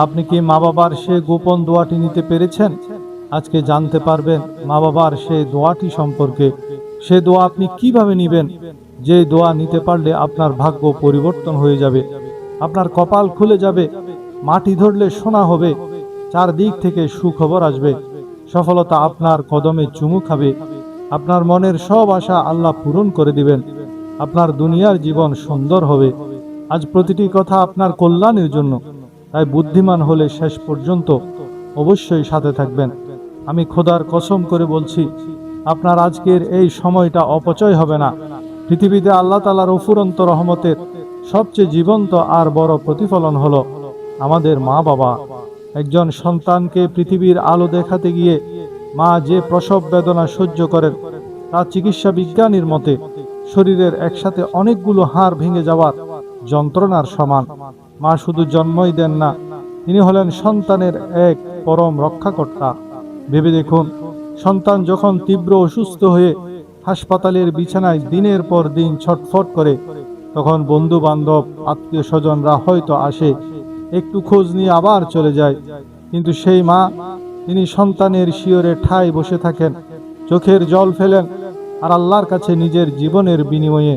আপনি কি মা বাবার সে গোপন দোয়াটি নিতে পেরেছেন? আজকে জানতে পারবেন মা বাবার সেই দোয়াটি সম্পর্কে। সে দোয়া আপনি কিভাবে নেবেন, যে দোয়া নিতে পারলে আপনার ভাগ্য পরিবর্তন হয়ে যাবে, আপনার কপাল খুলে যাবে, মাটি ধরলে সোনা হবে, চারদিক থেকে সুখবর আসবে, সফলতা আপনার কদমে চুমু খাবে, আপনার মনের সব আশা আল্লাহ পূরণ করে দিবেন, আপনার দুনিয়ার জীবন সুন্দর হবে। আজ প্রতিটি কথা আপনার কল্যাণের জন্য, তাই বুদ্ধিমান হলে শেষ পর্যন্ত অবশ্যই সাথে থাকবেন। আমি খোদার কসম করে বলছি, আপনার আজকের এই সময়টা অপচয় হবে না। পৃথিবীতে আল্লাহ তাআলার অফুরন্ত রহমতের সবচেয়ে জীবন্ত আর বড় প্রতিফলন হলো আমাদের মা বাবা। একজন সন্তানকে পৃথিবীর আলো দেখাতে গিয়ে মা যে প্রসব বেদনা সহ্য করেন, তা চিকিৎসা বিজ্ঞানীর মতে শরীরের একসাথে অনেকগুলো হাড় ভেঙে যাওয়ার যন্ত্রণার সমান। মা শুধু জন্মই দেন না, তিনি হলেন সন্তানের এক পরম রক্ষাকর্তা। ভেবে দেখুন, সন্তান যখন তীব্র অসুস্থ হয়ে হাসপাতালের বিছানায় দিনের পর দিন ছটফট করে, তখন বন্ধু বান্ধব আত্মীয় স্বজনরা হয়তো আসে, একটু খোঁজ নিয়ে আবার চলে যায়। কিন্তু সেই মা, তিনি সন্তানের শিয়রে ঠায় বসে থাকেন, চোখের জল ফেলেন, আর আল্লাহর কাছে নিজের জীবনের বিনিময়ে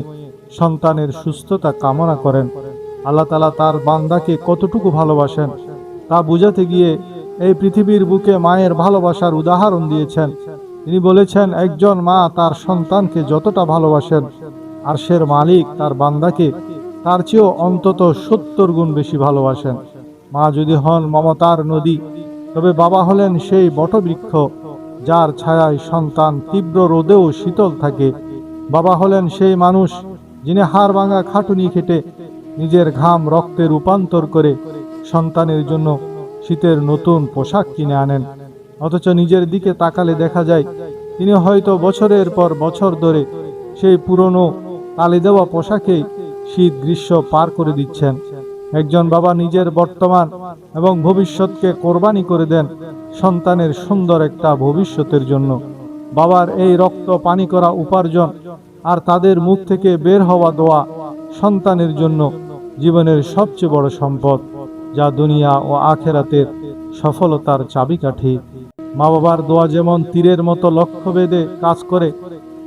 সন্তানের সুস্থতা কামনা করেন। আল্লাহ তাআলা তার বান্দাকে কতটুকু ভালোবাসেন তা বুঝাতে গিয়ে এই পৃথিবীর বুকে মায়ের ভালোবাসার উদাহরণ দিয়েছেন। তিনি বলেছেন, একজন মা তার সন্তানকে যতটা ভালোবাসেন, আরশের মালিক তার বান্দাকে তার চেয়েও অন্তত 70 গুণ বেশি ভালোবাসেন। মা যদি হন মমতার নদী, তবে বাবা হলেন সেই বটবৃক্ষ যার ছায়ায় সন্তান তীব্র রোদেও শীতল থাকে। বাবা হলেন সেই মানুষ যিনি হাড় ভাঙা খাটুনি খেটে নিজের ঘাম রক্তে রূপান্তর করে সন্তানের জন্য শীতের নতুন পোশাক কিনে আনেন। অথচ নিজের দিকে তাকালে দেখা যায় তিনি হয়তো বছরের পর বছর ধরে সেই পুরনো তালি দেওয়া পোশাকেই শীত গ্রীষ্ম পার করে দিচ্ছেন। একজন বাবা নিজের বর্তমান এবং ভবিষ্যৎকে কোরবানি করে দেন সন্তানের সুন্দর একটা ভবিষ্যতের জন্য। বাবার এই রক্ত পানি করা উপার্জন আর তাদের মুখ থেকে বের হওয়া দোয়া সন্তানের জন্য জীবনের সবচেয়ে বড় সম্পদ, যা দুনিয়া ও আখেরাতের সফলতার চাবিকাঠি। মা বাবার দোয়া যেমন তীরের মতো লক্ষ্য ভেদে কাজ করে,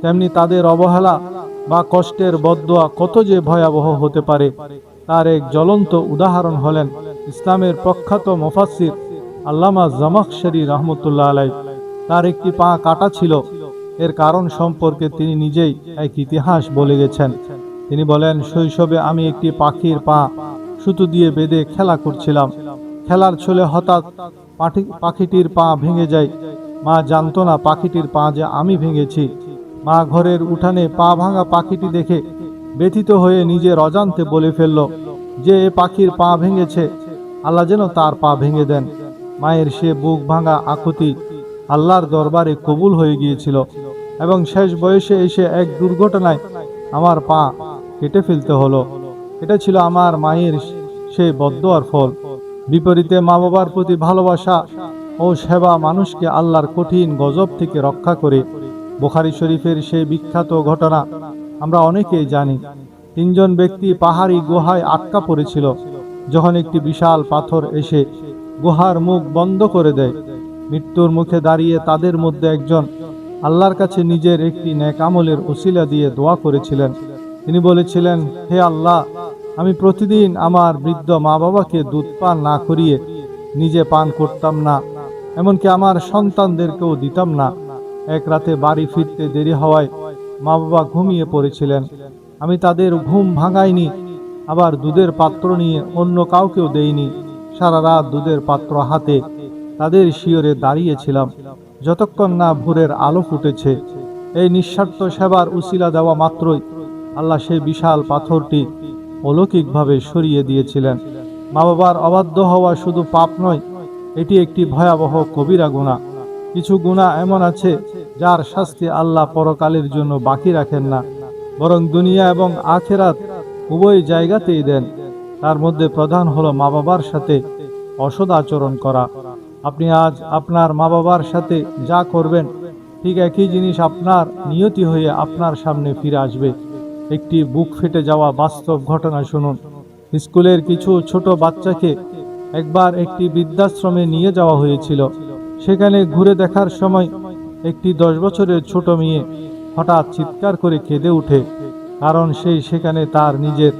তেমনি তাদের অবহেলা বা কষ্টের বদদোয়া কত যে ভয়াবহ হতে পারে, তার এক জ্বলন্ত উদাহরণ হলেন ইসলামের প্রখ্যাত মুফাসসির আল্লামা জামাখশরী রাহমাতুল্লাহ আলাইহি। তার একটি পা কাটা ছিল। এর কারণ সম্পর্কে তিনি নিজেই এক ইতিহাস বলে গেছেন। তিনি বলেন, শৈশবে আমি একটি পাখির পা সুতো দিয়ে বেঁধে খেলা করছিলাম। খেলার ছলে হঠাৎ পাখিটির পা ভেঙে যায়। মা জানতো না পাখিটির পা যে আমি ভেঙেছি। মা ঘরের উঠানে পা ভাঙা পাখিটি দেখে ব্যথিত হয়ে নিজের অজান্তে বলে ফেলল যে এ পাখির পা ভেঙেছে, আল্লাহ যেন তার পা ভেঙে দেন। মায়ের সে বুক ভাঙা আকুতি আল্লাহর দরবারে কবুল হয়ে গিয়েছিল এবং শেষ বয়সে এসে এক দুর্ঘটনায় আমার পা কেটে ফেলতে হলো। এটা ছিল আমার মায়ের সেই বদদোয়ার ফল। বিপরীতে মা বাবার প্রতি ভালোবাসা ও সেবা মানুষকে আল্লাহর কঠিন গজব থেকে রক্ষা করে। বুখারী শরীফের সেই বিখ্যাত ঘটনা আমরা অনেকেই জানি। 3 জন ব্যক্তি পাহাড়ি গুহায় আটকা পড়েছিল। যখন একটি বিশাল পাথর এসে গুহার মুখ বন্ধ করে দেয়, মৃত্যুর মুখে দাঁড়িয়ে তাদের মধ্যে একজন আল্লাহর কাছে নিজের একটি নেক আমলের ওসিলা দিয়ে দোয়া করেছিলেন। তিনি বলেছিলেন, হে আল্লাহ, আমি প্রতিদিন আমার বৃদ্ধ মা বাবাকে দুধ পান না করিয়ে নিজে পান করতাম না, এমনকি আমার সন্তানদেরকেও দিতাম না। এক রাতে বাড়ি ফিরতে দেরি হওয়ায় মা বাবা ঘুমিয়ে পড়েছিলেন। আমি তাদের ঘুম ভাঙাইনি, আবার দুধের পাত্র নিয়ে অন্য কাউকেও দেইনি। সারা রাত দুধের পাত্র হাতে তাদের শিয়রে দাঁড়িয়েছিলাম, যতক্ষণ না ভোরের আলো ফুটেছে। এই নিঃস্বার্থ সেবার উসিলা দেওয়া মাত্রই আল্লাহ সেই বিশাল পাথরটি অলৌকিকভাবে সরিয়ে দিয়েছিলেন। মা বাবার অবাধ্য হওয়া শুধু পাপ নয়, এটি একটি ভয়াবহ কবিরা গুনাহ। কিছু গুনাহ এমন আছে যার শাস্তি আল্লাহ পরকালের জন্য বাকি রাখেন না, বরং দুনিয়া এবং আখেরাত উভয় জায়গাতেই দেন। তার মধ্যে প্রধান হলো মা বাবার সাথে অসৎ আচরণ করা। আপনি আজ আপনার মা বাবার সাথে যা করবেন, ঠিক একই জিনিস আপনার নিয়তি হয়ে আপনার সামনে ফিরে আসবে। একটি বুক ফেটে যাওয়া বাস্তব ঘটনা শুনুন। স্কুলের কিছু ছোট বাচ্চাকে একবার একটি বৃদ্ধাশ্রমে নিয়ে যাওয়া হয়েছিল। সেখানে ঘুরে দেখার সময় একটি 10 বছরের ছোট মেয়ে হঠাৎ চিৎকার করে কেঁদে ওঠে, কারণ সেখানে তার নিজের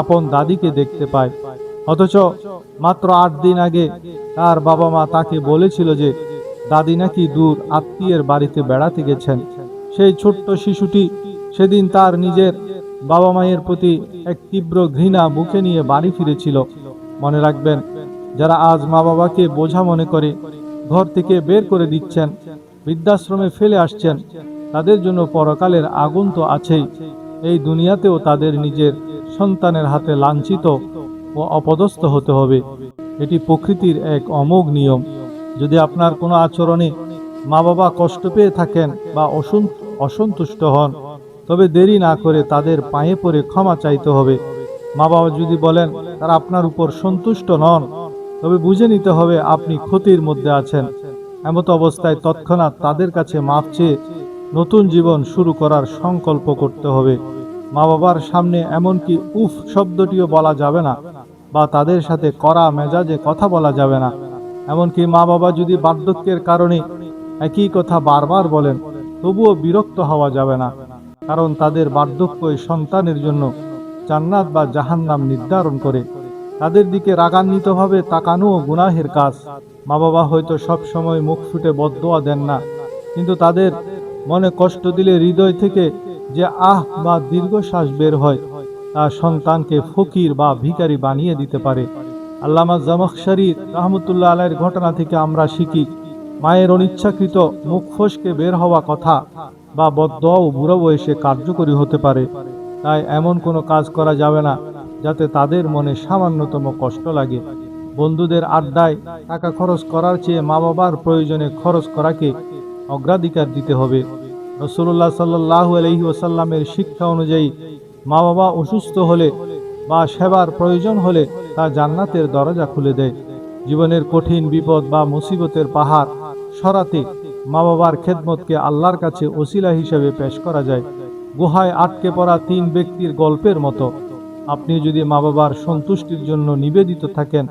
আপন দাদিকে দেখতে পায়। অথচ মাত্র 8 দিন আগে তার বাবা মা তাকে বলেছিল যে দাদি নাকি দূর আত্মীয়ের বাড়িতে বেড়াতে গেছেন। সেই ছোট্ট শিশুটি সেদিন তার নিজের বাবা মায়ের প্রতি এক তীব্র ঘৃণা বুকে নিয়ে বাড়ি ফিরেছিল। মনে রাখবেন, যারা আজ মা বাবাকে বোঝা মনে করে ঘর থেকে বের করে দিচ্ছেন, বৃদ্ধাশ্রমে ফেলে আসছেন, তাদের জন্য পরকালের আগুন তো আছেই, এই দুনিয়াতেও তাদের নিজের সন্তানের হাতে লাঞ্ছিত ও অপদস্থ হতে হবে। এটি প্রকৃতির এক অমোঘ নিয়ম। যদি আপনার কোনো আচরণে মা বাবা কষ্ট পেয়ে থাকেন বা অসন্তুষ্ট হন, তবে দেরি না করে তাদের পায়ে পড়ে ক্ষমা চাইতে হবে। মা বাবা যদি বলেন তারা আপনার উপর সন্তুষ্ট নন, তবে বুঝে নিতে হবে আপনি ক্ষতির মধ্যে আছেন। এমত অবস্থায় তৎক্ষণাৎ তাদের কাছে মাফ চেয়ে নতুন জীবন শুরু করার সংকল্প করতে হবে। মা বাবার সামনে এমনকি উফ শব্দটিও বলা যাবে না, বা তাদের সাথে কড়া মেজাজে কথা বলা যাবে না। এমনকি মা বাবা যদি বার্ধক্যের কারণে একই কথা বারবার বলেন, তবুও বিরক্ত হওয়া যাবে না, কারণ তাদের বার্ধক্যই সন্তানের জন্য জান্নাত বা জাহান্নাম নির্ধারণ করে। তাদের দিকে রাগান্বিতভাবে তাকানোও গুনাহের কাজ। মা বাবা হয়তো সব সময় মুখ ফুটে বদদোয়া দেন না, কিন্তু তাদের মনে কষ্ট দিলে হৃদয় থেকে যে আহ বা দীর্ঘশ্বাস বের হয়, তা সন্তানকে ফকির বা ভিখারি বানিয়ে দিতে পারে। আল্লামা জামাখশারী রাহমাতুল্লাহ আলাইহির ঘটনা থেকে আমরা শিখি, মায়ের অনিচ্ছাকৃত মুখ ফসকে বের হওয়া কথা বা বদদোয়াও বুড়ো বয়সে কার্যকরী হতে পারে। তাই এমন কোনো কাজ করা যাবে না যাতে তাদের মনে সামান্যতম কষ্ট লাগে। বন্ধুদের আড্ডায় টাকা খরচ করার চেয়ে মা বাবার প্রয়োজনে খরচ করাকে অগ্রাধিকার দিতে হবে। রাসূলুল্লাহ সাল্লাল্লাহু আলাইহি ওয়াসাল্লামের শিক্ষা অনুযায়ী মা বাবা অসুস্থ হলে বা সেবার প্রয়োজন হলে তা জান্নাতের দরজা খুলে দেয়। জীবনের কঠিন বিপদ বা মুসিবতের পাহাড় সরাতে মা বাবার খেদমতকে আল্লাহর কাছে ওসিলা হিসেবে পেশ করা যায়। গুহায় আটকে পড়া 3 ব্যক্তির গল্পের মতো। আপনি যদি মা বাবার সন্তুষ্টির জন্য নিবেদিত থাকেন,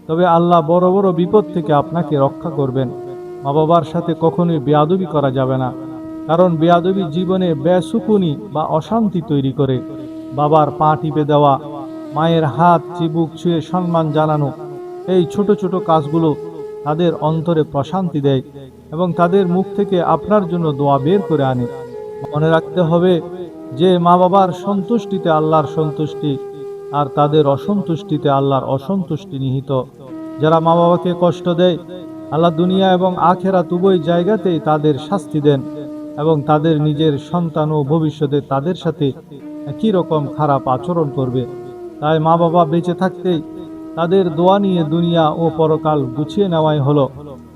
তবে আল্লাহ বড় বড় বিপদ থেকে আপনাকে রক্ষা করবেন। মা বাবার সাথে কখনোই বেয়াদবি করা যাবে না, কারণ বেয়াদবি জীবনে বেসুকুনি বা অশান্তি তৈরি করে। বাবার পা টিপে দেওয়া, মায়ের হাত চিবুক ছুঁয়ে সম্মান জানানো, এই ছোট ছোট কাজগুলো তাদের অন্তরে প্রশান্তি দেয় এবং তাদের মুখ থেকে আপনার জন্য দোয়া বের করে আনে। মনে রাখতে হবে যে মা বাবার সন্তুষ্টিতে আল্লাহর সন্তুষ্টি, আর তাদের অসন্তুষ্টিতে আল্লাহর অসন্তুষ্টি নিহিত। যারা মা বাবাকে কষ্ট দেয়, আল্লাহ দুনিয়া এবং আখেরাত উভয় জায়গাতেই তাদের শাস্তি দেন এবং তাদের নিজের সন্তান ও ভবিষ্যতে তাদের সাথে একই রকম খারাপ আচরণ করবে। তাই মা বাবা বেঁচে থাকতেই তাদের দোয়া নিয়ে দুনিয়া ও পরকাল গুছিয়ে নেওয়াই হলো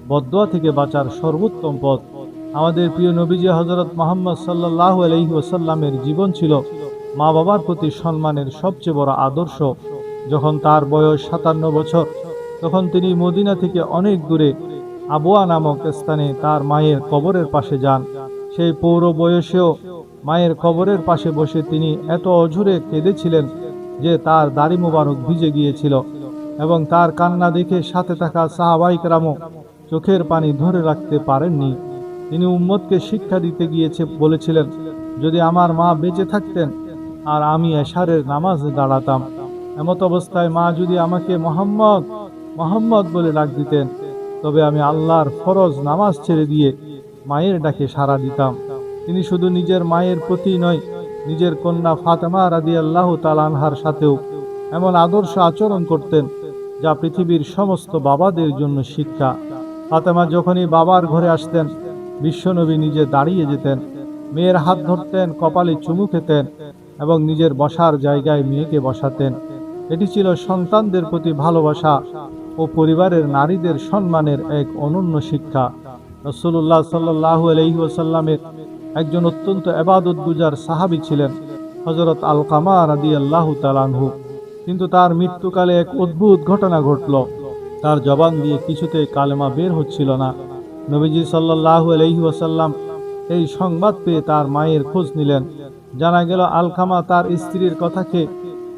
বদদোয়া থেকে বাঁচার সর্বোত্তম পথ। আমাদের প্রিয় নবীজি হযরত মুহাম্মদ সাল্লাল্লাহু আলাইহি ওয়াসাল্লামের জীবন ছিল মা বাবার প্রতি সম্মানের সবচেয়ে বড় আদর্শ। যখন তার বয়স 57 বছর, তখন তিনি মদিনা থেকে অনেক দূরে আবওয়া নামক স্থানে তার মায়ের কবরের পাশে যান। সেই পৌর বয়সেও মায়ের কবরের পাশে বসে তিনি এত অঝরে কেঁদেছিলেন যে তার দাড়ি মোবারক ভিজে গিয়েছিল, এবং তার কান্না দেখে সাথে থাকা সাহাবায়ে কেরামও চোখের পানি ধরে রাখতে পারেননি। তিনি উম্মতকে শিক্ষা দিতে বলেছিলেন, যদি আমার মা বেঁচে থাকতেন আর আমি এশারের নামাজে দাঁড়াতাম, এমত অবস্থায় মা যদি আমাকে মোহাম্মদ মোহাম্মদ বলে ডাক দিতেন, তবে আমি আল্লাহর ফরজ নামাজ ছেড়ে দিয়ে মায়ের ডাকে সাড়া দিতাম। তিনি শুধু নিজের মায়ের প্রতি নয়, নিজের কন্যা ফাতেমা রাদিয়াল্লাহু তাআলা আনহার সাথেও এমন আদর্শ আচরণ করতেন যা পৃথিবীর সমস্ত বাবাদের জন্য শিক্ষা। ফাতেমা যখনই বাবার ঘরে আসতেন, বিশ্বনবী নিজে দাঁড়িয়ে যেতেন, মেয়ের হাত ধরতেন, কপালে চুমু খেতেন এবং নিজের বসার জায়গায় মেয়েকে বসাতেন। এটি ছিল সন্তানদের প্রতি ভালোবাসা ও পরিবারের নারীদের সম্মানের এক অনন্য শিক্ষা। রাসূলুল্লাহ সাল্লাল্লাহু আলাইহি ওয়াসাল্লামের একজন অত্যন্ত ইবাদতগুজার সাহাবী ছিলেন হযরত আলকামা রাদিয়াল্লাহু তাআলা আনহু। কিন্তু তার মৃত্যুকালে এক অদ্ভুত ঘটনা ঘটল। তার জবান দিয়ে কিছুতেই কালেমা বের হচ্ছিল না। নবীজি সাল্লাল্লাহু আলাইহি ওয়াসাল্লাম এই সংবাদ পেয়ে তার মায়ের খোঁজ নিলেন। জানা গেল আলকামা তার স্ত্রীর কথাকে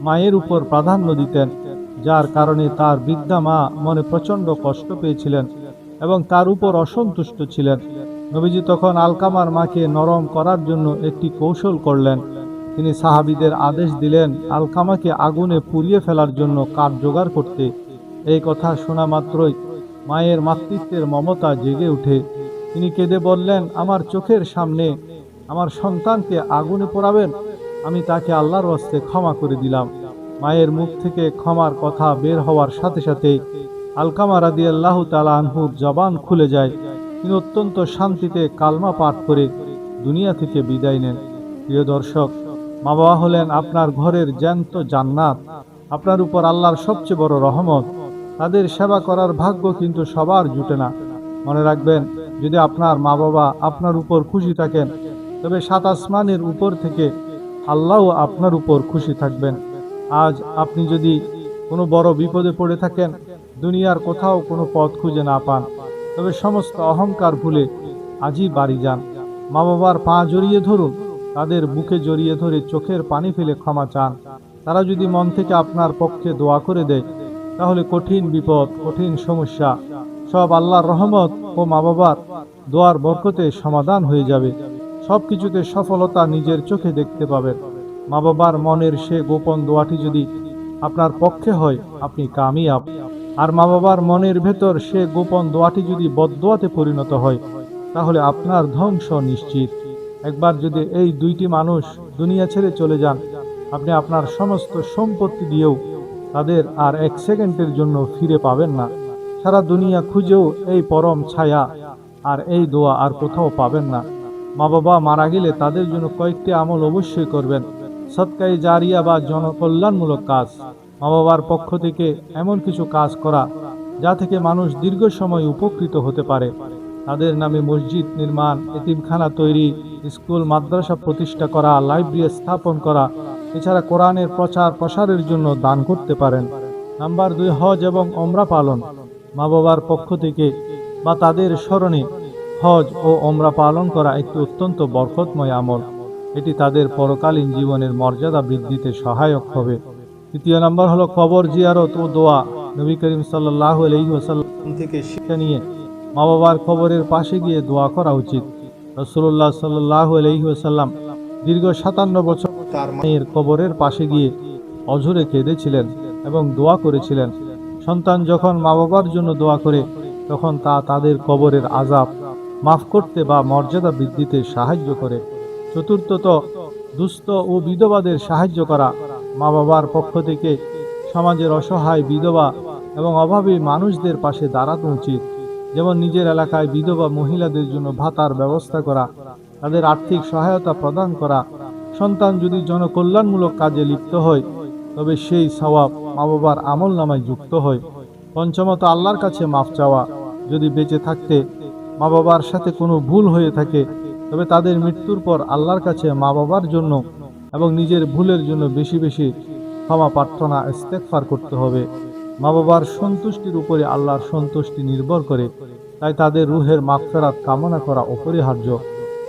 মায়ের উপর প্রাধান্য দিতেন। যার কারণে তার বৃদ্ধা মা মনে প্রচণ্ড কষ্ট পেয়েছিলেন এবং তার উপর অসন্তুষ্ট ছিলেন। নবীজি তখন আলকামার মাকে নরম করার জন্য একটি কৌশল করলেন। তিনি সাহাবীদের আদেশ দিলেন আলকামাকে আগুনে পুড়িয়ে ফেলার জন্য কাঠ জোগাড় করতে। এই কথা শোনা মাত্রই মায়ের মাতৃত্বের মমতা জেগে উঠে। তিনি কেঁদে বললেন, আমার চোখের সামনে আমার সন্তানকে আগুনে পোড়াবেন, আমি তাকে আল্লাহর ওয়াস্তে ক্ষমা করে দিলাম। মায়ের মুখ থেকে ক্ষমার কথা বের হওয়ার সাথে সাথে আলকামা রাদিয়াল্লাহু তাআলা আনহুর জবান খুলে যায়। তিনি অত্যন্ত শান্তিতে কালমা পাঠ করে দুনিয়া থেকে বিদায় নেন। প্রিয় দর্শক, মা বাবা হলেন আপনার ঘরের জ্যান্ত জান্নাত, আপনার উপর আল্লাহর সবচেয়ে বড় রহমত। তাদের সেবা করার ভাগ্য কিন্তু সবার জুটে না। মনে রাখবেন, যদি আপনার মা বাবা আপনার উপর খুশি থাকেন, তবে সাত আসমানের উপর থেকে আল্লাহও আপনার উপর খুশি থাকবেন। আজ আপনি যদি কোনো বড় বিপদে পড়ে থাকেন, দুনিয়ার কোথাও কোনো পথ খুঁজে না পান, তবে সমস্ত অহংকার ভুলে আজই বাড়ি যান। মা বাবার পা জড়িয়ে ধরুন, তাদের বুকে জড়িয়ে ধরে চোখের পানি ফেলে ক্ষমা চান। তারা যদি মন থেকে আপনার পক্ষে দোয়া করে দেয়, তাহলে কঠিন বিপদ, কঠিন সমস্যা সব আল্লাহর রহমত ও মা বাবার দোয়ার বরকতে সমাধান হয়ে যাবে। সব কিছুতে সফলতা নিজের চোখে দেখতে পাবেন। মা বাবার মনের সে গোপন দোয়াটি যদি আপনার পক্ষে হয়, আপনি কামিয়াব। আর মা বাবার মনের ভেতর সে গোপন দোয়াটি যদি বদদোয়াতে পরিণত হয়, তাহলে আপনার ধ্বংস নিশ্চিত। একবার যদি এই দুইটি মানুষ দুনিয়া ছেড়ে চলে যান, আপনি আপনার সমস্ত সম্পত্তি দিয়েও তাদের আর এক সেকেন্ডের জন্য ফিরে পাবেন না। সারা দুনিয়া খুঁজেও এই পরম ছায়া আর এই দোয়া আর কোথাও পাবেন না। মা বাবা মারা গেলে তাদের জন্য কয়েকটি আমল অবশ্যই করবেন। সদকায়ে জারিয়া বা জনকল্যাণমূলক কাজ, মা বাবার পক্ষ থেকে এমন কিছু কাজ করা যা থেকে মানুষ দীর্ঘ সময় উপকৃত হতে পারে। তাদের নামে মসজিদ নির্মাণ, এতিমখানা তৈরি, স্কুল মাদ্রাসা প্রতিষ্ঠা করা, লাইব্রেরি স্থাপন করা, এছাড়া কোরআনের প্রচার প্রসারের জন্য দান করতে পারেন। নাম্বার 2, হজ এবং ওমরা পালন। মা বাবার পক্ষ থেকে বা তাদের স্মরণে হজ ও ওমরা পালন করা একটি অত্যন্ত বরকতময় আমল। এটি তাদের পরকালীন জীবনের মর্যাদা বৃদ্ধিতে সহায়ক হবে। 3 নম্বর হলো কবর জিয়ারত ও দোয়া। নবী করিম সাল্লাল্লাহু আলাইহি ওয়াসাল্লাম থেকে শিক্ষা নিয়ে মা বাবার কবরের পাশে গিয়ে দোয়া করা উচিত। রাসূলুল্লাহ সাল্লাল্লাহু আলাইহি ওয়াসাল্লাম দীর্ঘ 57 বছর তার মায়ের কবরের পাশে গিয়ে অঝরে কেঁদেছিলেন এবং দোয়া করেছিলেন। সন্তান যখন মা বাবার জন্য দোয়া করে, তখন তা তাদের কবরের আযাব মাফ করতে বা মর্যাদা বৃদ্ধিতে সাহায্য করে। চতুর্থত, দুস্থ ও বিধবাদের সাহায্য করা। মা বাবার পক্ষ থেকে সমাজের অসহায়, বিধবা এবং অভাবী মানুষদের পাশে দাঁড়ানো উচিত। যেমন নিজের এলাকায় বিধবা মহিলাদের জন্য ভাতার ব্যবস্থা করা, তাদের আর্থিক সহায়তা প্রদান করা। সন্তান যদি জনকল্যাণমূলক কাজে লিপ্ত হয়, তবে সেই সওয়াব মা বাবার আমল নামায় যুক্ত হয়। পঞ্চমত, আল্লাহর কাছে মাফ চাওয়া। যদি বেঁচে থাকতে মা বাবার সাথে কোনো ভুল হয়ে থাকে, তবে তাদের মৃত্যুর পর আল্লাহর কাছে মা বাবার জন্য এবং নিজের ভুলের জন্য বেশি বেশি ক্ষমা প্রার্থনা, ইস্তেগফার করতে হবে। মা বাবার সন্তুষ্টির উপরে আল্লাহর সন্তুষ্টি নির্ভর করে, তাই তাদের রুহের মাগফিরাত কামনা করা অপরিহার্য।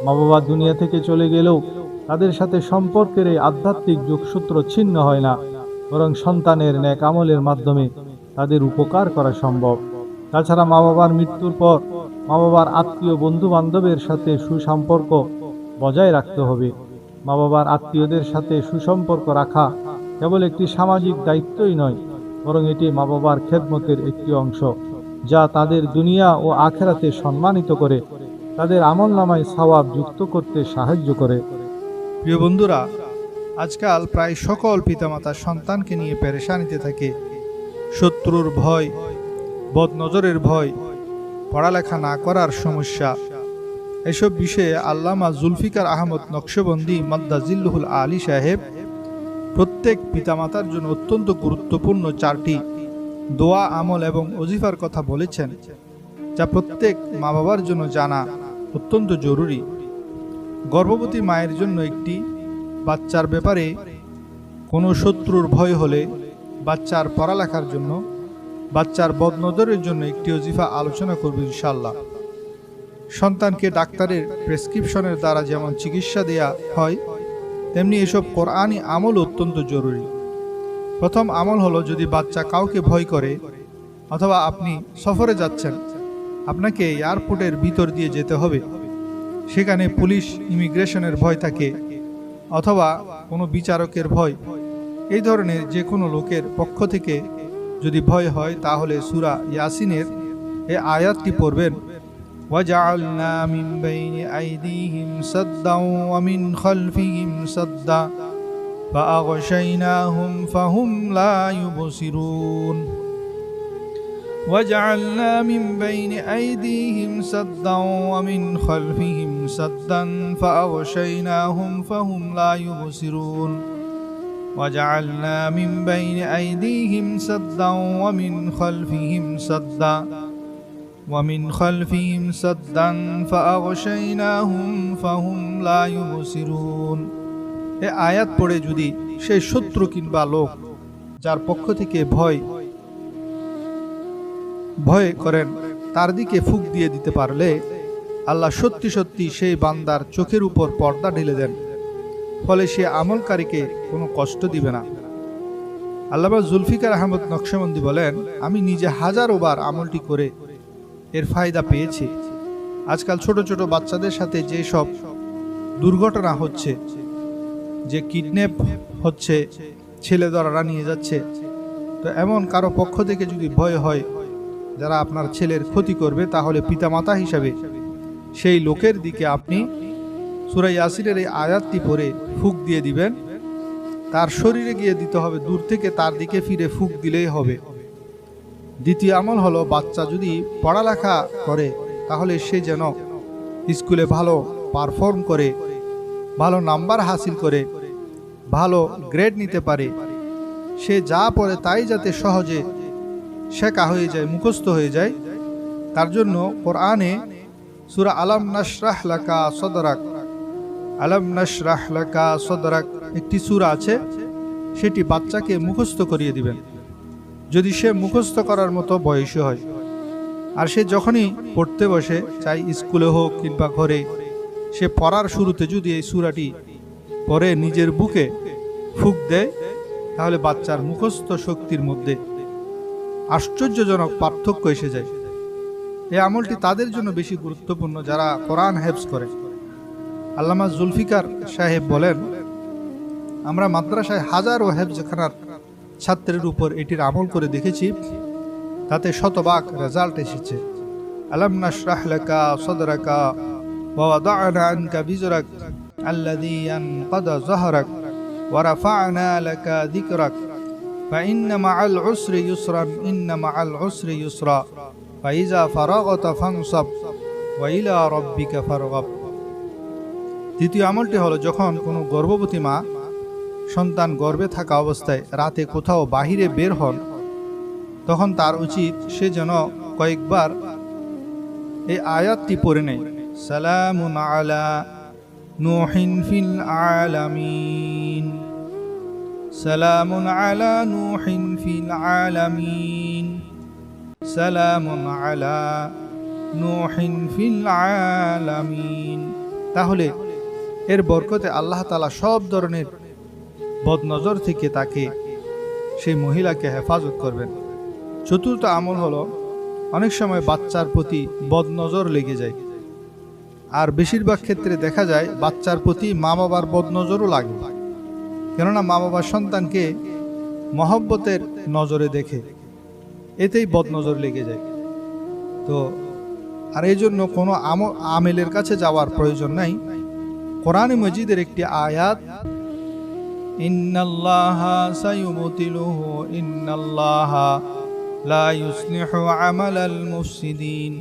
মা বাবা দুনিয়া থেকে চলে গেলেও তাদের সাথে সম্পর্কের এই আধ্যাত্মিক যোগসূত্র ছিন্ন হয় না, বরং সন্তানের নেক আমলের মাধ্যমে তাদের উপকার করা সম্ভব। তাছাড়া মা বাবার মৃত্যুর পর মা বাবার আত্মীয়, বন্ধু বান্ধবের সাথে সুসম্পর্ক বজায় রাখতে হবে। মা বাবার আত্মীয়দের সাথে সুসম্পর্ক রাখা কেবল একটি সামাজিক দায়িত্বই নয়, বরং এটি মা বাবার খেদমতের একটি অংশ, যা তাদের দুনিয়া ও আখেরাতে সম্মানিত করে, তাদের আমলনামায় সওয়াব যুক্ত করতে সাহায্য করে। প্রিয় বন্ধুরা, আজকাল প্রায় সকল পিতামাতা সন্তানকে নিয়ে পেরেশানিতে থাকে। শত্রুর ভয়, বদনজরের ভয়, পড়ালেখা না করার সমস্যা, এসব বিষয়ে আল্লামা জুলফিকার আহমদ নকশবন্দি মাদ্দাজিল্লুহুল আলী সাহেব প্রত্যেক পিতামাতার জন্য অত্যন্ত গুরুত্বপূর্ণ 4টি দোয়া, আমল এবং ওজিফার কথা বলেছেন, যা প্রত্যেক মা বাবার জন্য জানা অত্যন্ত জরুরি। গর্ভবতী মায়ের জন্য একটি, বাচ্চার ব্যাপারে কোনো শত্রুর ভয় হলে, বাচ্চার পড়ালেখার জন্য, বাচ্চার বদনজরের জন্য একটি ওজিফা আলোচনা করব ইনশাআল্লাহ। সন্তানকে ডাক্তারের প্রেসক্রিপশনের দ্বারা যেমন চিকিৎসা দেয়া হয়, তেমনি এসব কোরআনি আমল অত্যন্ত জরুরি। প্রথম আমল হলো, যদি বাচ্চা কাউকে ভয় করে অথবা আপনি সফরে যাচ্ছেন, আপনাকে এয়ারপোর্টের ভিতর দিয়ে যেতে হবে, সেখানে পুলিশ ইমিগ্রেশনের ভয় থাকে অথবা কোনো বিচারকের ভয়, এই ধরনের যে কোনো লোকের পক্ষ থেকে যদি ভয় হয়, তাহলে সূরা ইয়াসিনের এই আয়াতটি পড়বেন, ওয়াজআলনা মিন বাইনি আইদিহিম সাদ্দাও ওয়া মিন খালফিহিম সাদ্দা ফাআগশাইনাহুম ফাহুম লা ইউবসিরুন। وجعلنا من بين أيديهم سدا ومن خلفهم سدا فأغشيناهم فهم لا يبصرون وجعلنا من بين أيديهم سدا ومن خلفهم سدا ومن خلفهم سدا فأغشيناهم فهم لا يبصرون। এই আয়াত পড়ে যদি সেই শত্রু কিংবা লোক যার পক্ষ থেকে ভয় করেন তার দিকে ফুঁক দিয়ে দিতে পারলে আল্লাহ সত্যি সত্যি সেই বান্দার চোখের উপর পর্দা ঢেলে দেন, ফলে সে আমলকারীকে কোনো কষ্ট দিবে না। আল্লামা জুলফিকার আহমদ নকশবন্দি বলেন, আমি নিজে হাজারো বার আমলটি করে এর ফায়দা পেয়েছি। আজকাল ছোট ছোট বাচ্চাদের সাথে যে সব দুর্ঘটনা হচ্ছে, যে কিডন্যাপ হচ্ছে, ছেলে ধরারা নিয়ে যাচ্ছে, তো এমন কারো পক্ষ থেকে যদি ভয় হয় যারা আপনার ছেলের ক্ষতি করবে, তাহলে পিতামাতা হিসাবে সেই লোকের দিকে আপনি সূরা ইয়াসিনের এই আয়াতটি পড়ে ফুঁক দিয়ে দিবেন। তার শরীরে গিয়ে দিতে হবে, দূর থেকে তার দিকে ফিরে ফুঁক দিলেই হবে। দ্বিতীয় আমল হলো, বাচ্চা যদি পড়ালেখা করে তাহলে সে যেন স্কুলে ভালো পারফর্ম করে, ভালো নাম্বার হাসিল করে, ভালো গ্রেড নিতে পারে। সে যা পড়ে তাই যাতে সহজে শেখা হয়ে যায়, মুখস্থ হয়ে যায়। তার জন্য কোরআনে সূরা আলাম নাশরাহ লাকা সদরাক, আলাম নাশরাহ লাকা সদরাক একটি সূরা আছে, সেটি বাচ্চাকে মুখস্থ করিয়ে দিবেন যদি সে মুখস্থ করার মতো বয়সী হয়। আর সে যখনই পড়তে বসে, চাই স্কুলে হোক কিংবা ঘরে, সে পড়ার শুরুতে যদি এই সূরাটি পড়ে নিজের বুকে ফুঁক দেয়, তাহলে বাচ্চার মুখস্থ শক্তির মধ্যে আশ্চর্যজনক পার্থক্য এসে যায়। এই আমলটি তাদের জন্য বেশি গুরুত্বপূর্ণ যারা কোরআন হেফজ করে। আল্লামা জুলফিকার সাহেব বলেন, আমরা মাদ্রাসায় হাজারো হেফজখানার ছাত্রের উপর এটির আমল করে দেখেছি, তাতে শতভাগ রেজাল্ট এসেছে। আলাম নাশরাহ লাকা সাদরাকা ওয়া ওয়াদা'না আনকা বিজরাক আল্লাযী আনকাদা যাহরাক ওয়া রাফা'না লাকা যিকরাক فإن مع العسر يسرا إن مع العسر يسرا فإذا فرغت فانصب وإلى ربك فارغب। দ্বিতীয় আমলটি হলো, যখন কোনো গর্ভবতী মা সন্তান গর্ভে থাকা অবস্থায় রাতে কোথাও বাহিরে বের হন, তখন তার উচিত সে যেন কয়েকবার এই আয়াতটি পড়ে নেয়, সালামুন আলা নূহিন ফিল আলামিন, সালামুন আলা নূহিন ফিল আলামিন, সালামুন আলা নূহিন ফিল আলামিন। তাহলে এর বরকতে আল্লাহ তাআলা সব ধরনের বদনজর থেকে তাকে, সেই মহিলাকে হেফাজত করবেন। চতুর্থ আমল হলো, অনেক সময় বাচ্চার প্রতি বদনজর লেগে যায়, আর বেশিরভাগ ক্ষেত্রে দেখা যায় বাচ্চার প্রতি মা বাবার বদনজরও লাগে, কেননা মা বাবার সন্তানকে মহব্বতের নজরে দেখে, এতেই বদনজর লেগে যায়। তো আর এই জন্য কোনো আমেলের কাছে যাওয়ার প্রয়োজন নাই। কোরআনে মজিদের একটি আয়াত, ইন্নাল্লাহা সায়ুবতিলুহু ইন্নাল্লাহা লা ইউসলিহু আমালাল মুফসিদিন,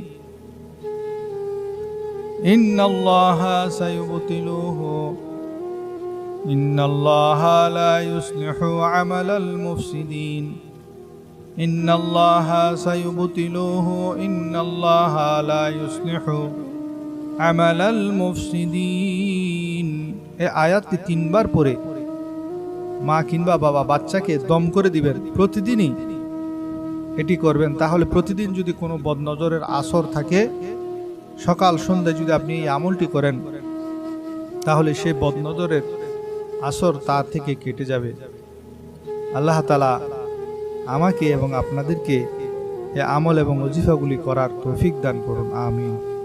ইন্নাল্লাহা সায়ুবতিলুহু ইন্নাল্লাহা লা ইউসলিহু আমালাল মুফসিদিন, ইন্নাল্লাহা সায়ুবতিলুহু ইন্নাল্লাহা লা ইউসলিহু আমালাল মুফসিদিন। এই আয়াতটি 3 বার পড়ে মা কিংবা বাবা বাচ্চাকে দম করে দিবেন, প্রতিদিনই এটি করবেন। তাহলে প্রতিদিন যদি কোনো বদনজরের আসর থাকে, সকাল সন্ধ্যায় যদি আপনি এই আমলটি করেন, তাহলে সেই বদনজরের আসর তার থেকে কেটে যাবে। আল্লাহ তাআলা আমাকে এবং আপনাদেরকে এ আমল এবং ওজিফাগুলি করার তৌফিক দান করুন। আমিন।